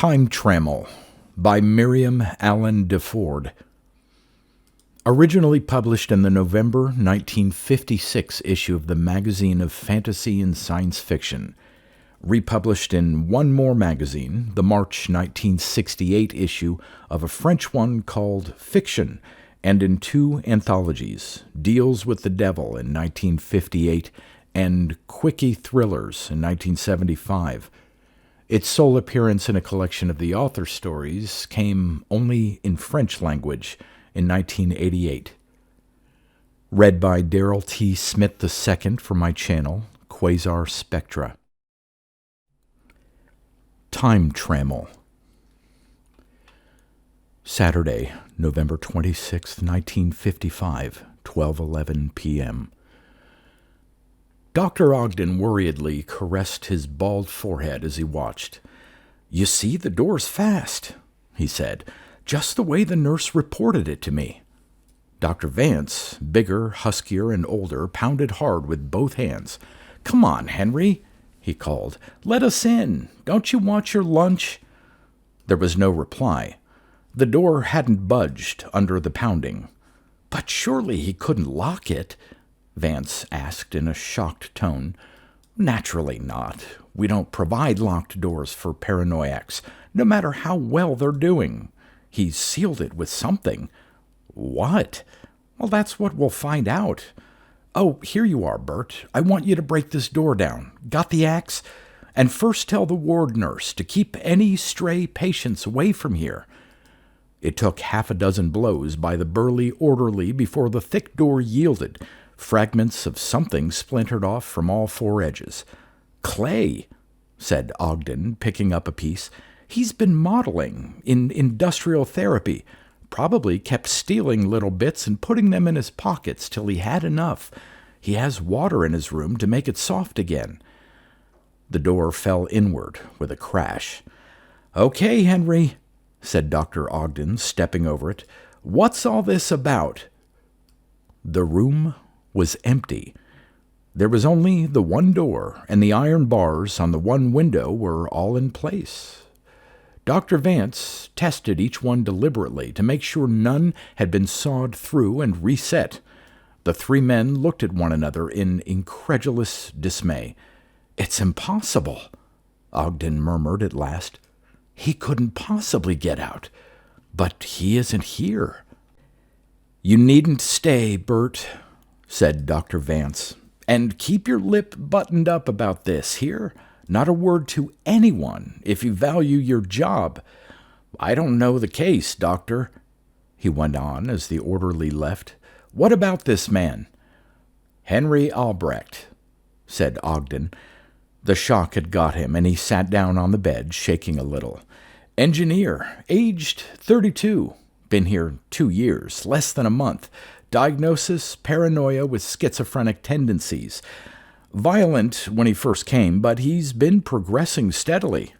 Time Trammel by Miriam Allen deFord. Originally published in the November 1956 issue of the Magazine of Fantasy and Science Fiction. Republished in one more magazine, the March 1968 issue of a French one called Fiction, and in two anthologies, Deals with the Devil in 1958 and Quickie Thrillers in 1975. Its sole appearance in a collection of the author's stories came only in French language in 1988. Read by Darrell T. Smith II for my channel, Quasar Spectra. Time Trammel. Saturday, November 26, 1955, 12:11 p.m. Dr. Ogden worriedly caressed his bald forehead as he watched. "You see, the door's fast," he said, "just the way the nurse reported it to me." Dr. Vance, bigger, huskier, and older, pounded hard with both hands. "Come on, Henry," he called. "Let us in. Don't you want your lunch?" There was no reply. The door hadn't budged under the pounding. "But surely he couldn't lock it?" Vance asked in a shocked tone. "Naturally not. We don't provide locked doors for paranoiacs, no matter how well they're doing. He's sealed it with something." "What?" "Well, that's what we'll find out. Oh, here you are, Bert. I want you to break this door down. Got the axe? And first tell the ward nurse to keep any stray patients away from here." It took half a dozen blows by the burly orderly before the thick door yielded. Fragments of something splintered off from all four edges. "Clay," said Ogden, picking up a piece. "He's been modeling in industrial therapy. Probably kept stealing little bits and putting them in his pockets till he had enough. He has water in his room to make it soft again." The door fell inward with a crash. "Okay, Henry," said Dr. Ogden, stepping over it. "What's all this about?" The room was empty. There was only the one door, and the iron bars on the one window were all in place. Dr. Vance tested each one deliberately to make sure none had been sawed through and reset. The three men looked at one another in incredulous dismay. "It's impossible," Ogden murmured at last. "He couldn't possibly get out. But he isn't here." "You needn't stay, Bert," said Dr. Vance. "And keep your lip buttoned up about this, here? Not a word to anyone if you value your job. I don't know the case, Doctor," he went on as the orderly left. "What about this man?" "Henry Albrecht," said Ogden. The shock had got him, and he sat down on the bed, shaking a little. "Engineer, aged 32. Been here 2 years, less than a month. Diagnosis, paranoia with schizophrenic tendencies. Violent when he first came, but he's been progressing steadily.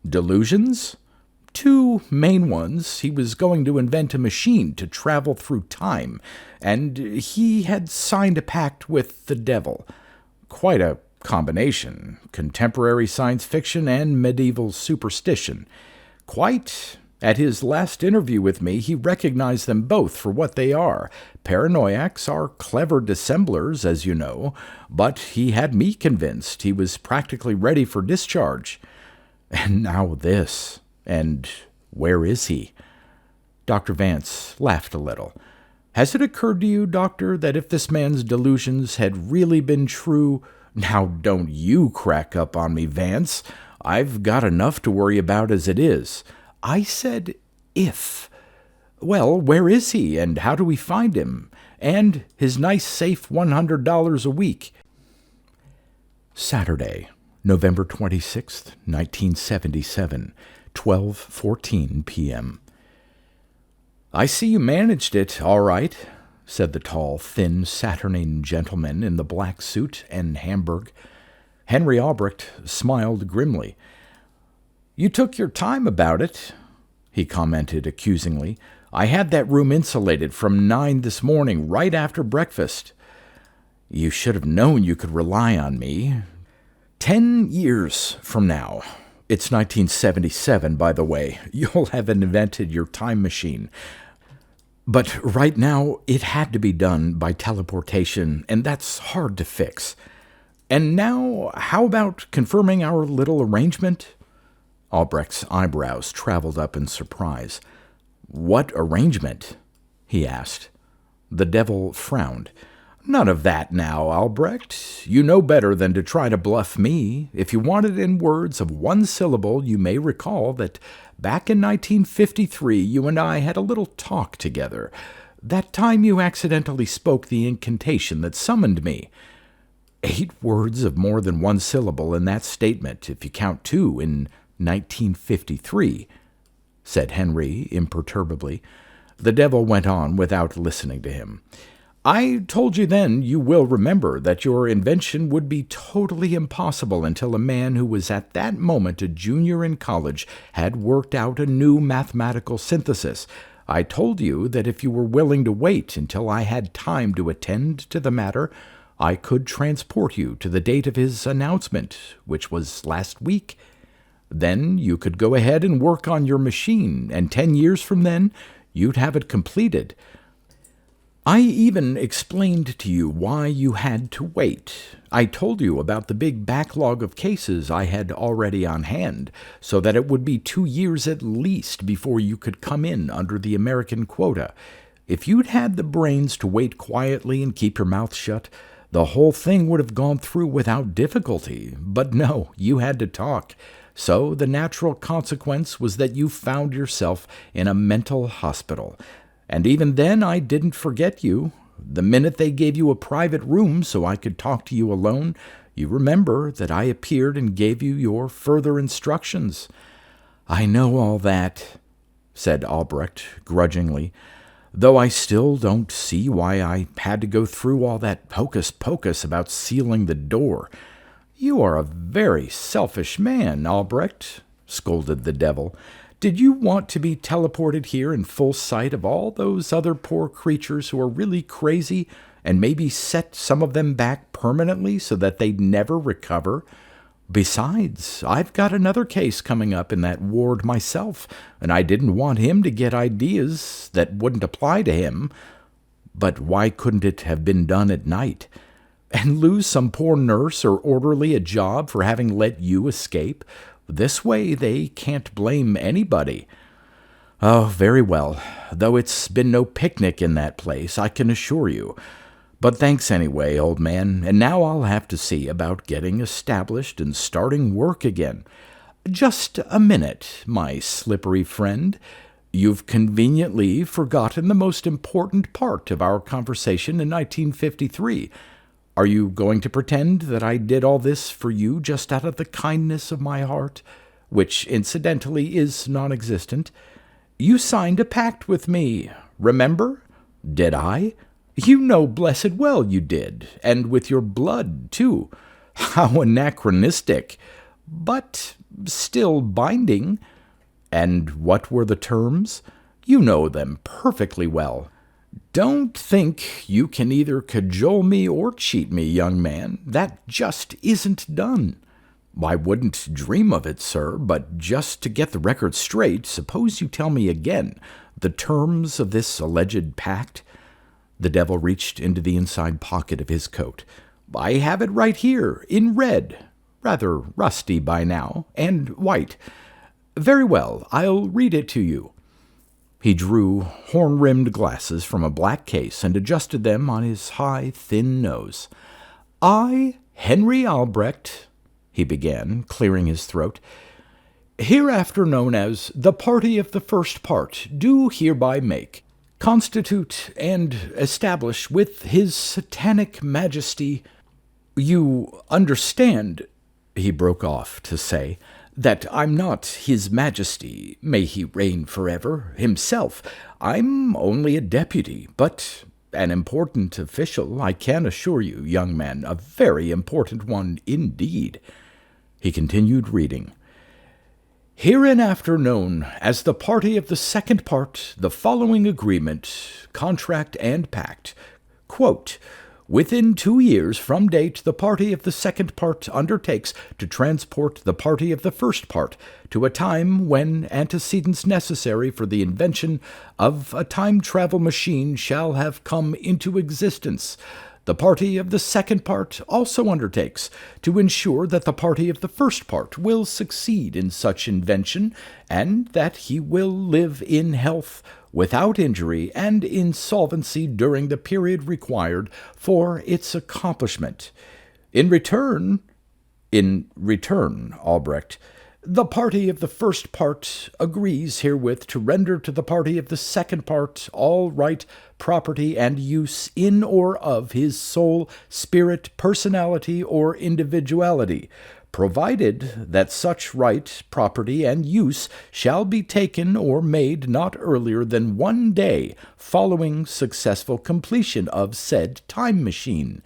Delusions? 2 main ones. He was going to invent a machine to travel through time, and he had signed a pact with the devil. Quite a combination. Contemporary science fiction and medieval superstition. Quite. At his last interview with me, he recognized them both for what they are. Paranoiacs are clever dissemblers, as you know, but he had me convinced he was practically ready for discharge. And now this. And where is he?" Dr. Vance laughed a little. "Has it occurred to you, Doctor, that if this man's delusions had really been true—" "Now don't you crack up on me, Vance. I've got enough to worry about as it is." "I said if. Well, where is he, and how do we find him? And his nice, safe $100 a week." Saturday, November 26, 1977, 12:14 p.m. "I see you managed it, all right," said the tall, thin, saturnine gentleman in the black suit and Hamburg. Henry Albrecht smiled grimly. "You took your time about it," he commented accusingly. "I had that room insulated from 9 this morning, right after breakfast." "You should have known you could rely on me. 10 years from now, It's 1977, by the way. You'll have invented your time machine. But right now, it had to be done by teleportation, and that's hard to fix. And now, how about confirming our little arrangement? Albrecht's eyebrows traveled up in surprise. What arrangement? He asked. The devil frowned. None of that now, Albrecht. You know better than to try to bluff me. If you want it in words of one syllable, you may recall that back in 1953 you and I had a little talk together. That time you accidentally spoke the incantation that summoned me. 8 words of more than one syllable in that statement, if you count 2 in 1953, said Henry imperturbably. The devil went on without listening to him. I told you then, you will remember, that your invention would be totally impossible until a man who was at that moment a junior in college had worked out a new mathematical synthesis. I told you that if you were willing to wait until I had time to attend to the matter, I could transport you to the date of his announcement, which was last week. Then you could go ahead and work on your machine, and 10 years from then, you'd have it completed. I even explained to you why you had to wait. I told you about the big backlog of cases I had already on hand, so that it would be 2 years at least before you could come in under the American quota. If you'd had the brains to wait quietly and keep your mouth shut, the whole thing would have gone through without difficulty. But no, you had to talk. So the natural consequence was that you found yourself in a mental hospital. And even then I didn't forget you. The minute they gave you a private room so I could talk to you alone, you remember that I appeared and gave you your further instructions. I know all that, said Albrecht grudgingly, though I still don't see why I had to go through all that hocus-pocus about sealing the door. You are a very selfish man, Albrecht, scolded the devil. Did you want to be teleported here in full sight of all those other poor creatures who are really crazy, and maybe set some of them back permanently so that they'd never recover? Besides, I've got another case coming up in that ward myself, and I didn't want him to get ideas that wouldn't apply to him. But why couldn't it have been done at night? And lose some poor nurse or orderly a job for having let you escape? This way they can't blame anybody. Oh, very well, though it's been no picnic in that place, I can assure you. But thanks anyway, old man, and now I'll have to see about getting established and starting work again. Just a minute, my slippery friend. You've conveniently forgotten the most important part of our conversation in 1953. Are you going to pretend that I did all this for you just out of the kindness of my heart, which incidentally is non-existent? You signed a pact with me, remember? Did I? You know blessed well you did, and with your blood, too. How anachronistic, but still binding. And what were the terms? You know them perfectly well. Don't think you can either cajole me or cheat me, young man. That just isn't done. I wouldn't dream of it, sir, but just to get the record straight, suppose you tell me again the terms of this alleged pact. The devil reached into the inside pocket of his coat. I have it right here, in red, rather rusty by now, and white. Very well, I'll read it to you. He drew horn-rimmed glasses from a black case and adjusted them on his high, thin nose. I, Henry Albrecht, he began, clearing his throat, hereafter known as the party of the first part, do hereby make, constitute, and establish with his satanic majesty. You understand, he broke off to say, that I'm not his majesty, may he reign forever, himself. I'm only a deputy, but an important official, I can assure you, young man, a very important one indeed. He continued reading. Hereinafter known as the party of the second part, the following agreement, contract, and pact, quote, Within 2 years from date, the party of the second part undertakes to transport the party of the first part to a time when antecedents necessary for the invention of a time travel machine shall have come into existence. The party of the second part also undertakes to ensure that the party of the first part will succeed in such invention, and that he will live in health, without injury, and insolvency during the period required for its accomplishment. In return, Albrecht, the party of the first part agrees herewith to render to the party of the second part all right, property, and use in or of his soul, spirit, personality, or individuality, provided that such right, property, and use shall be taken or made not earlier than 1 day following successful completion of said time machine.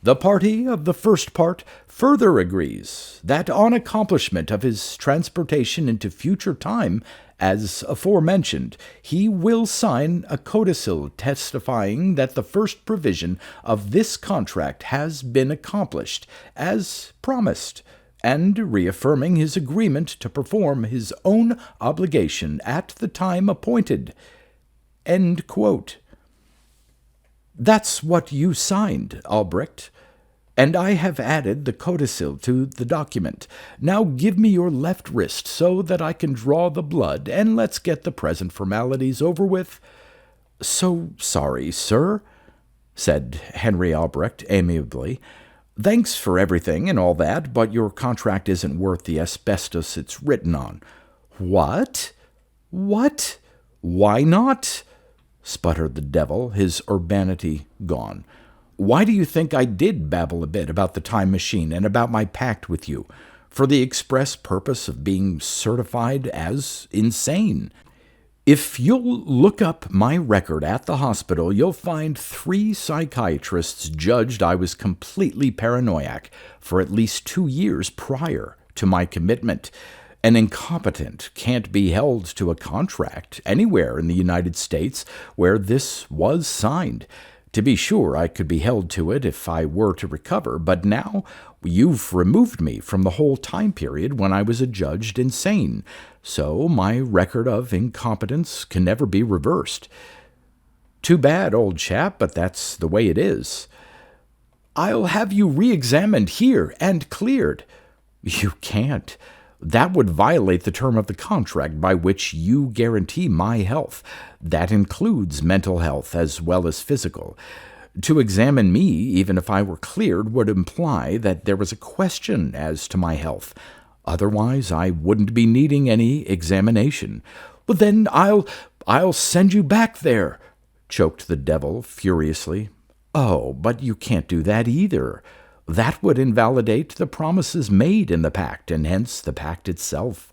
The party of the first part further agrees that on accomplishment of his transportation into future time, as aforementioned, he will sign a codicil testifying that the first provision of this contract has been accomplished, as promised, and reaffirming his agreement to perform his own obligation at the time appointed. End quote. That's what you signed, Albrecht, and I have added the codicil to the document. Now give me your left wrist so that I can draw the blood, and let's get the present formalities over with. So sorry, sir, said Henry Albrecht amiably. Thanks for everything and all that, but your contract isn't worth the asbestos it's written on. What? What? Why not? Sputtered the devil, his urbanity gone. Why do you think I did babble a bit about the time machine and about my pact with you? For the express purpose of being certified as insane. If you'll look up my record at the hospital, you'll find 3 psychiatrists judged I was completely paranoiac for at least 2 years prior to my commitment. An incompetent can't be held to a contract anywhere in the United States where this was signed. To be sure, I could be held to it if I were to recover, but now you've removed me from the whole time period when I was adjudged insane, so my record of incompetence can never be reversed. Too bad, old chap, but that's the way it is. I'll have you re-examined here and cleared. You can't. That would violate the term of the contract by which you guarantee my health. That includes mental health as well as physical. To examine me, even if I were cleared, would imply that there was a question as to my health. Otherwise, I wouldn't be needing any examination. Well, then I'll send you back there, choked the devil furiously. Oh, but you can't do that either. That would invalidate the promises made in the pact, and hence the pact itself.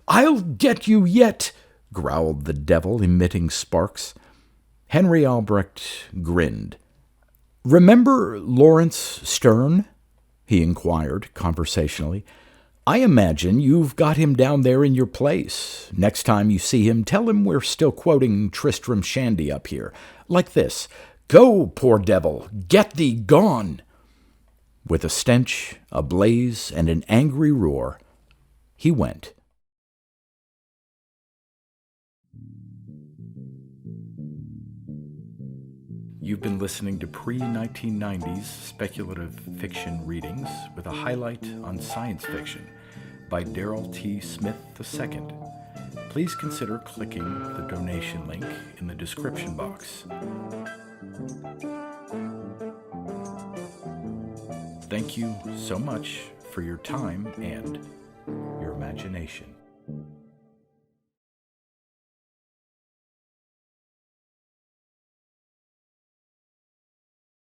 I'll get you yet, growled the devil, emitting sparks. Henry Albrecht grinned. Remember Lawrence Stern? He inquired conversationally. I imagine you've got him down there in your place. Next time you see him, tell him we're still quoting Tristram Shandy up here. Like this. Go, poor devil, get thee gone. With a stench, a blaze, and an angry roar, he went. You've been listening to pre-1990s speculative fiction readings with a highlight on science fiction by Darrell T. Smith II. Please consider clicking the donation link in the description box. Thank you so much for your time and your imagination.